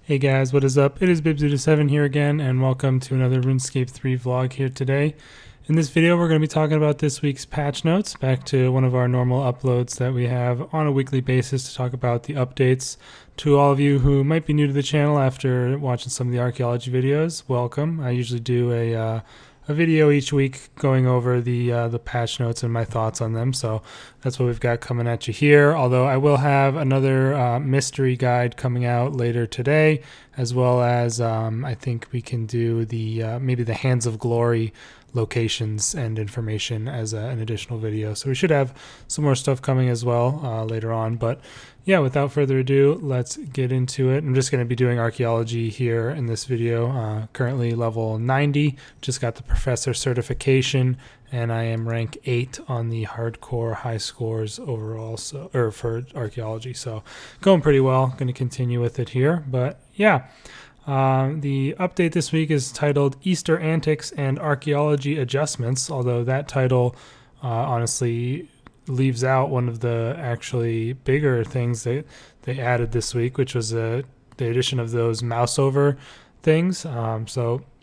Hey guys, what is up? It is Bibs87 here again, and welcome to another RuneScape 3 vlog here today. In this video, we're going to be talking about this week's patch notes, back to one of our normal uploads that we have on a weekly basis to talk about the updates. To all of you who might be new to the channel after watching some of the archaeology videos, welcome. I usually do a video each week going over the patch notes and my thoughts on them. So that's what we've got coming at you here. Although I will have another mystery guide coming out later today, as well as I think we can do the maybe the Hands of Glory locations and information as an additional video. So we should have some more stuff coming as well later on. But yeah, without further ado, let's get into it. I'm just going to be doing archaeology here in this video. Currently level 90, just got the professor certification, and I am rank 8 on the hardcore high scores overall, so for archaeology. So going pretty well. Going to continue with it here, but yeah. The update this week is titled Easter Antics and Archaeology Adjustments, although that title honestly leaves out one of the actually bigger things that they added this week, which was the addition of those mouse over things.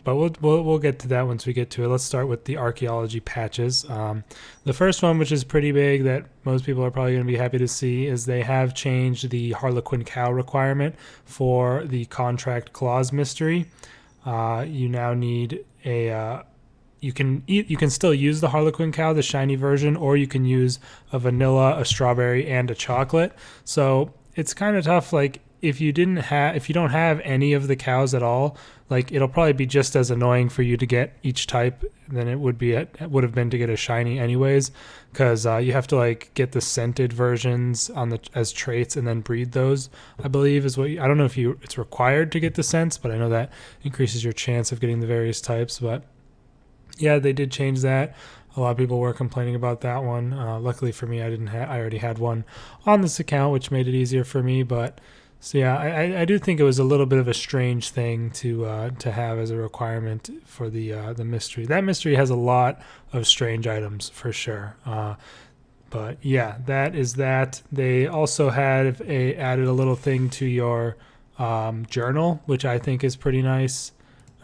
But we'll get to that once we get to it. Let's start with the archaeology patches. The first one, which is pretty big, that most people are probably going to be happy to see, is they have changed the Harlequin cow requirement for the contract clause mystery. You now need a you can still use the Harlequin cow, the shiny version, or you can use a vanilla, a strawberry, and a chocolate. So it's kind of tough. Like if you don't have any of the cows at all, like it'll probably be just as annoying for you to get each type than it would have been to get a shiny anyways, because you have to like get the scented versions on as traits and then breed those. I believe is what I don't know if it's required to get the scents, but I know that increases your chance of getting the various types. But yeah, they did change that. A lot of people were complaining about that one. Luckily for me, I already had one on this account, which made it easier for me. But so yeah, I do think it was a little bit of a strange thing to have as a requirement for the mystery. That mystery has a lot of strange items for sure. But yeah, that is that. They also added a little thing to your journal, which I think is pretty nice.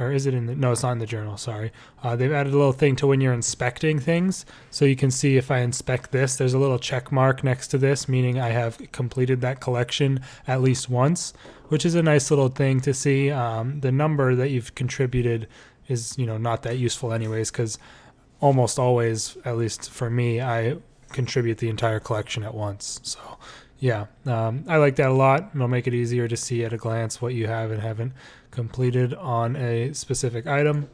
Or is it in the, no, it's not in the journal, sorry. They've added a little thing to when you're inspecting things. So you can see if I inspect this, there's a little check mark next to this, meaning I have completed that collection at least once, which is a nice little thing to see. The number that you've contributed is, not that useful anyways, because almost always, at least for me, I contribute the entire collection at once. So yeah, I like that a lot. It'll make it easier to see at a glance what you have and haven't completed on a specific item.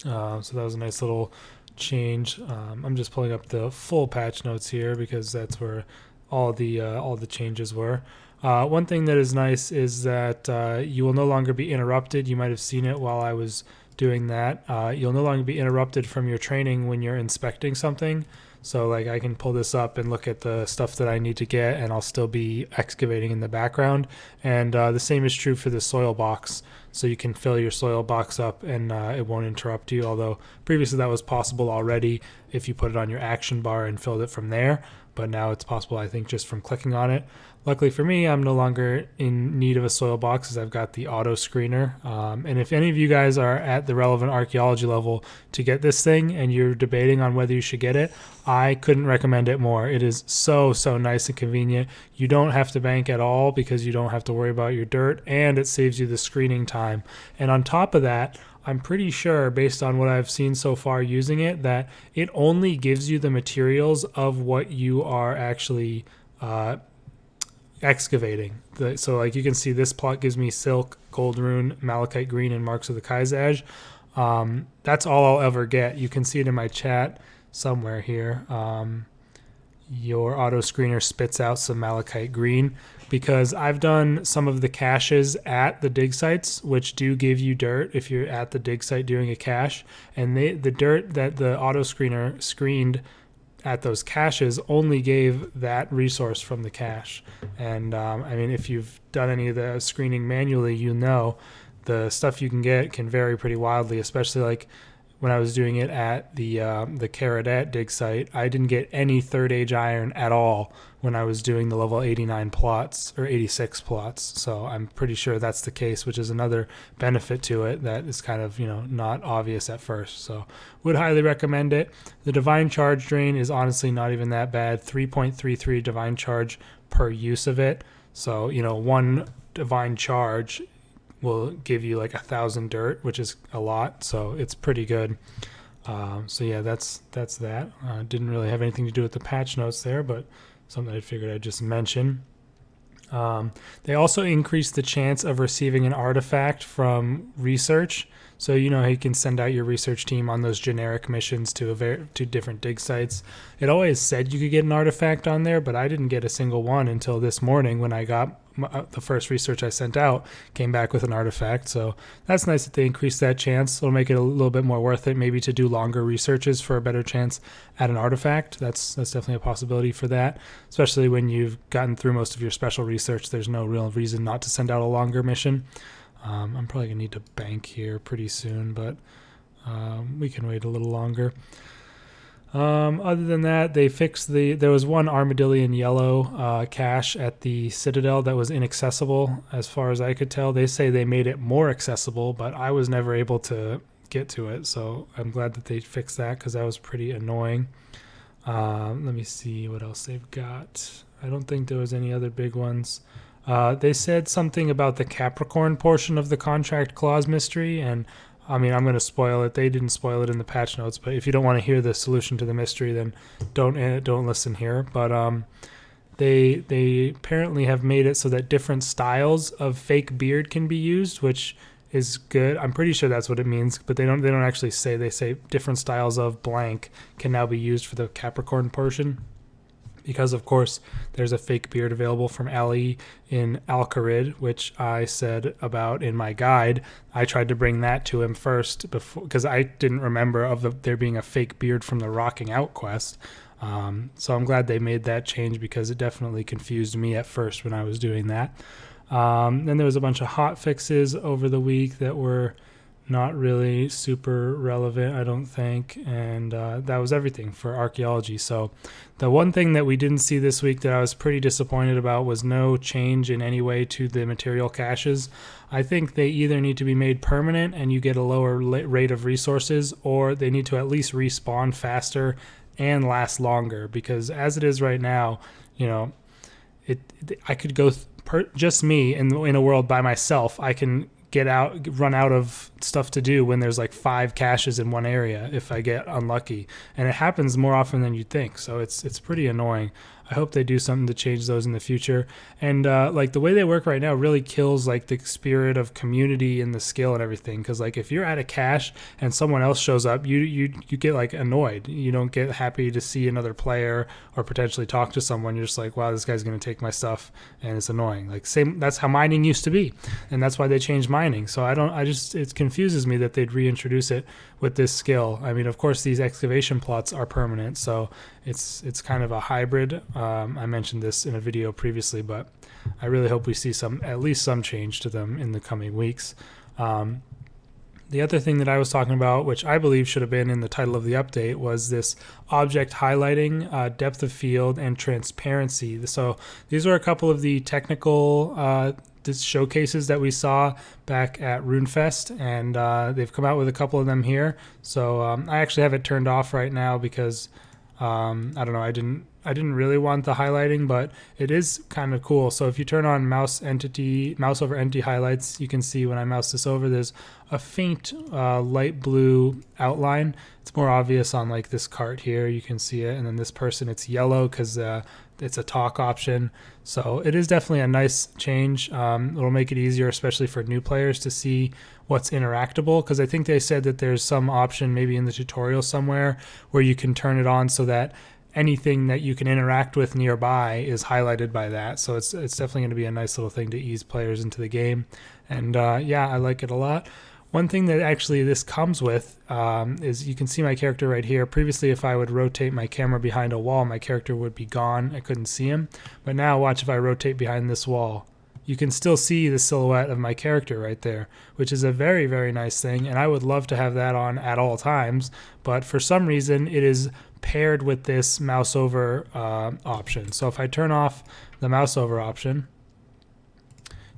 So that was a nice little change. I'm just pulling up the full patch notes here because that's where all the changes were. One thing that is nice is that you will no longer be interrupted. You might have seen it while I was doing that. You'll no longer be interrupted from your training when you're inspecting something. So like I can pull this up and look at the stuff that I need to get, and I'll still be excavating in the background. And the same is true for the soil box. So you can fill your soil box up and it won't interrupt you, although previously that was possible already if you put it on your action bar and filled it from there. But now it's possible, I think, just from clicking on it. Luckily for me, I'm no longer in need of a soil box as I've got the auto screener. And if any of you guys are at the relevant archaeology level to get this thing and you're debating on whether you should get it, I couldn't recommend it more. It is so nice and convenient. You don't have to bank at all because you don't have to worry about your dirt, and it saves you the screening time. And on top of that, I'm pretty sure, based on what I've seen so far using it, that it only gives you the materials of what you are actually excavating. So like you can see this plot gives me silk, gold rune, malachite green, and marks of the Kaizaj. That's all I'll ever get. You can see it in my chat somewhere here. Your auto screener spits out some malachite green, because I've done some of the caches at the dig sites, which do give you dirt if you're at the dig site doing a cache, and the dirt that the auto screener screened at those caches only gave that resource from the cache. And I mean, if you've done any of the screening manually, the stuff you can get can vary pretty wildly, especially like when I was doing it at the Caradet dig site, I didn't get any third age iron at all when I was doing the level 89 plots or 86 plots. So I'm pretty sure that's the case, which is another benefit to it that is kind of, not obvious at first. So would highly recommend it. The divine charge drain is honestly not even that bad. 3.33 divine charge per use of it. So, one divine charge will give you like 1,000 dirt, which is a lot, so it's pretty good. So yeah, that's that. Didn't really have anything to do with the patch notes there, but something I figured I'd just mention. They also increased the chance of receiving an artifact from research. So you can send out your research team on those generic missions to different dig sites. It always said you could get an artifact on there, but I didn't get a single one until this morning when I got the first research I sent out came back with an artifact. So that's nice that they increased that chance. It'll make it a little bit more worth it, maybe to do longer researches for a better chance at an artifact. That's definitely a possibility for that, especially when you've gotten through most of your special research. There's no real reason not to send out a longer mission. I'm probably gonna need to bank here pretty soon, but we can wait a little longer. Other than that, they fixed there was one Armadillion yellow cache at the Citadel that was inaccessible as far as I could tell. They say they made it more accessible, but I was never able to get to it, so I'm glad that they fixed that because that was pretty annoying. Let me see what else they've got. I don't think there was any other big ones. They said something about the Capricorn portion of the contract clause mystery, and I'm going to spoil it. They didn't spoil it in the patch notes, but if you don't want to hear the solution to the mystery, then don't listen here. But they apparently have made it so that different styles of fake beard can be used, which is good. I'm pretty sure that's what it means, but they don't actually say. They say different styles of blank can now be used for the Capricorn portion. Because, of course, there's a fake beard available from Ali in Al-Kharid, which I said about in my guide. I tried to bring that to him first because I didn't remember there being a fake beard from the Rocking Out quest. So I'm glad they made that change because it definitely confused me at first when I was doing that. Then there was a bunch of hot fixes over the week that were not really super relevant, I don't think, and that was everything for archaeology. So the one thing that we didn't see this week that I was pretty disappointed about was no change in any way to the material caches. I think they either need to be made permanent and you get a lower rate of resources, or they need to at least respawn faster and last longer, because as it is right now, I could go just me in a world by myself. I can run out of stuff to do when there's like 5 caches in one area if I get unlucky, and it happens more often than you'd think, so it's pretty annoying. I hope they do something to change those in the future. And like the way they work right now really kills like the spirit of community and the skill and everything, because like if you're at a cache and someone else shows up, you get like annoyed. You don't get happy to see another player or potentially talk to someone. You're just like, wow, this guy's going to take my stuff, and it's annoying. Like that's how mining used to be, and that's why they changed mining. So it confuses me that they'd reintroduce it with this skill. I mean, of course these excavation plots are permanent, so it's kind of a hybrid. I mentioned this in a video previously, but I really hope we see at least some change to them in the coming weeks. The other thing that I was talking about, which I believe should have been in the title of the update, was this object highlighting, depth of field, and transparency. So these were a couple of the technical showcases that we saw back at RuneFest, and they've come out with a couple of them here. So I actually have it turned off right now because I don't know, I didn't really want the highlighting, but it is kind of cool. So if you turn on mouse over entity highlights, you can see when I mouse this over, there's a faint light blue outline. It's more obvious on like this cart here, you can see it, and then this person, it's yellow because it's a talk option. So it is definitely a nice change. It'll make it easier, especially for new players, to see what's interactable, because I think they said that there's some option maybe in the tutorial somewhere where you can turn it on so that anything that you can interact with nearby is highlighted by that. So it's definitely going to be a nice little thing to ease players into the game. And yeah, I like it a lot. One thing that actually this comes with is you can see my character right here. Previously, if I would rotate my camera behind a wall, my character would be gone. I couldn't see him. But now watch if I rotate behind this wall. you can still see the silhouette of my character right there, which is a very, very nice thing. And I would love to have that on at all times, but for some reason it is paired with this mouse over option. So if I turn off the mouse over option,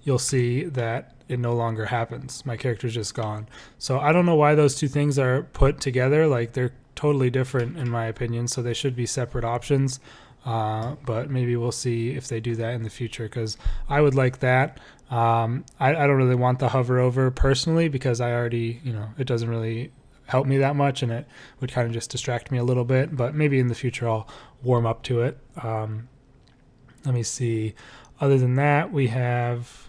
you'll see that it no longer happens. My character's just gone. So I don't know why those two things are put together. Like, they're totally different in my opinion, so they should be separate options. But maybe we'll see if they do that in the future, because I would like that. I don't really want the hover over personally, because I already, it doesn't really help me that much, and it would kind of just distract me a little bit. But maybe in the future I'll warm up to it. Let me see. Other than that, we have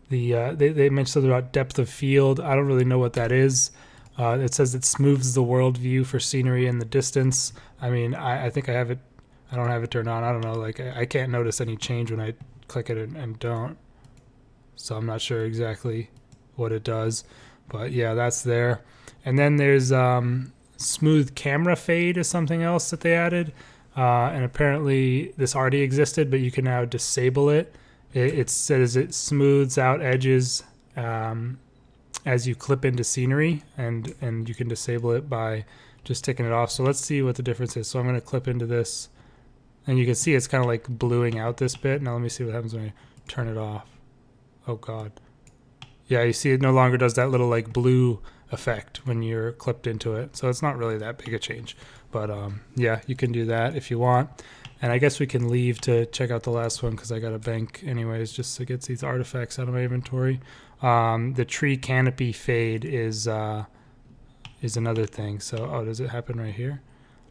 the they mentioned something about depth of field. I don't really know what that is. It says it smooths the world view for scenery in the distance. I mean, I think I have it. I don't have it turned on. I don't know. Like, I can't notice any change when I click it and don't. So I'm not sure exactly what it does. But yeah, that's there. And then there's smooth camera fade is something else that they added. And apparently this already existed, but you can now disable it. It says it smooths out edges as you clip into scenery, and you can disable it by just taking it off. So let's see what the difference is. So I'm going to clip into this. And you can see it's kind of like bluing out this bit. Now let me see what happens when I turn it off. Oh God. Yeah, you see it no longer does that little like blue effect when you're clipped into it. So it's not really that big a change. But yeah, you can do that if you want. And I guess we can leave to check out the last one, because I got a bank anyways just to get these artifacts out of my inventory. The tree canopy fade is another thing. So, oh, does it happen right here?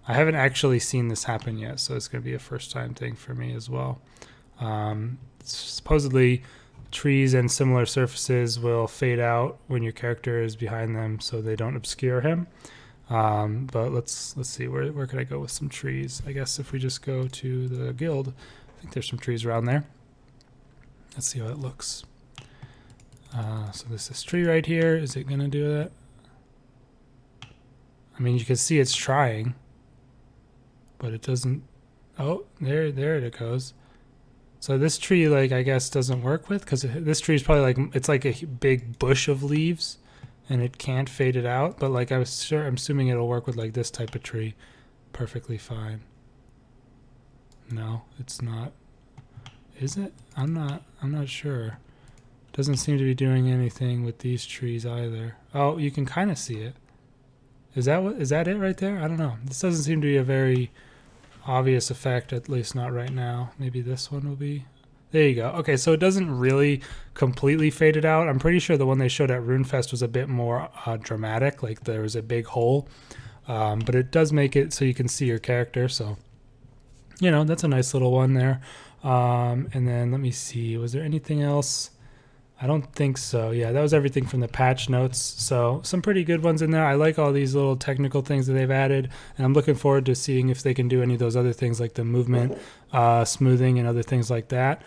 I haven't actually seen this happen yet, so it's going to be a first-time thing for me as well. Supposedly, trees and similar surfaces will fade out when your character is behind them, so they don't obscure him. But let's see, where could I go with some trees? I guess if we just go to the guild, I think there's some trees around there. Let's see how it looks. So there's this tree right here. Is it going to do that? I mean, you can see it's trying, but it doesn't. Oh, there it goes. So this tree, like, I guess doesn't work with, because this tree is probably like, it's like a big bush of leaves, and it can't fade it out. But like, I'm assuming it'll work with like this type of tree perfectly fine. No, it's not. Is it? I'm not sure. Doesn't seem to be doing anything with these trees either. Oh, you can kind of see it. Is that it right there? I don't know. This doesn't seem to be a very obvious effect, at least not right now. Maybe this one will be. There you go. Okay, so it doesn't really completely fade it out. I'm pretty sure the one they showed at RuneFest was a bit more dramatic, like there was a big hole. But it does make it so you can see your character, so that's a nice little one there. And then let me see, was there anything else? I don't think so. Yeah, that was everything from the patch notes. So some pretty good ones in there. I like all these little technical things that they've added, and I'm looking forward to seeing if they can do any of those other things like the movement smoothing and other things like that.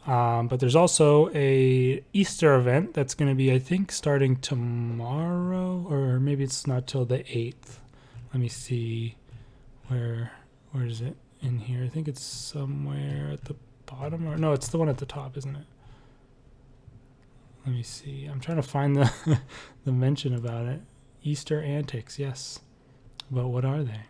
But there's also a Easter event that's going to be, I think, starting tomorrow, or maybe it's not till the 8th. Let me see. Where is it in here? I think it's somewhere at the bottom, or no, it's the one at the top, isn't it? Let me see. I'm trying to find the the mention about it. Easter antics, yes. But what are they?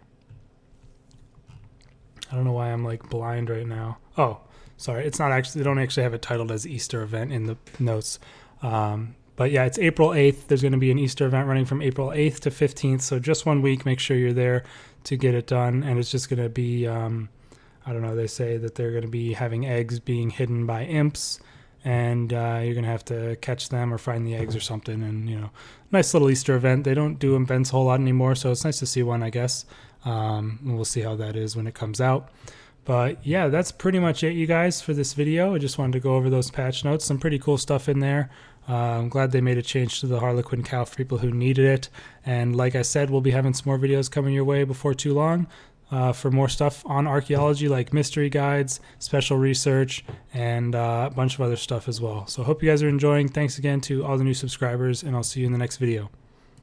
I don't know why I'm like blind right now. Oh, sorry. It's not actually, they don't actually have it titled as Easter event in the notes. But yeah, it's April 8th. There's going to be an Easter event running from April 8th to 15th. So just 1 week. Make sure you're there to get it done. And it's just going to be, I don't know, they say that they're going to be having eggs being hidden by imps. And you're going to have to catch them or find the eggs or something. And, nice little Easter event. They don't do events a whole lot anymore, so it's nice to see one, I guess. And we'll see how that is when it comes out. But, yeah, that's pretty much it, you guys, for this video. I just wanted to go over those patch notes. Some pretty cool stuff in there. I'm glad they made a change to the Harlequin cow for people who needed it. And like I said, we'll be having some more videos coming your way before too long. For more stuff on archaeology, like mystery guides, special research, and a bunch of other stuff as well. So hope you guys are enjoying. Thanks again to all the new subscribers, and I'll see you in the next video.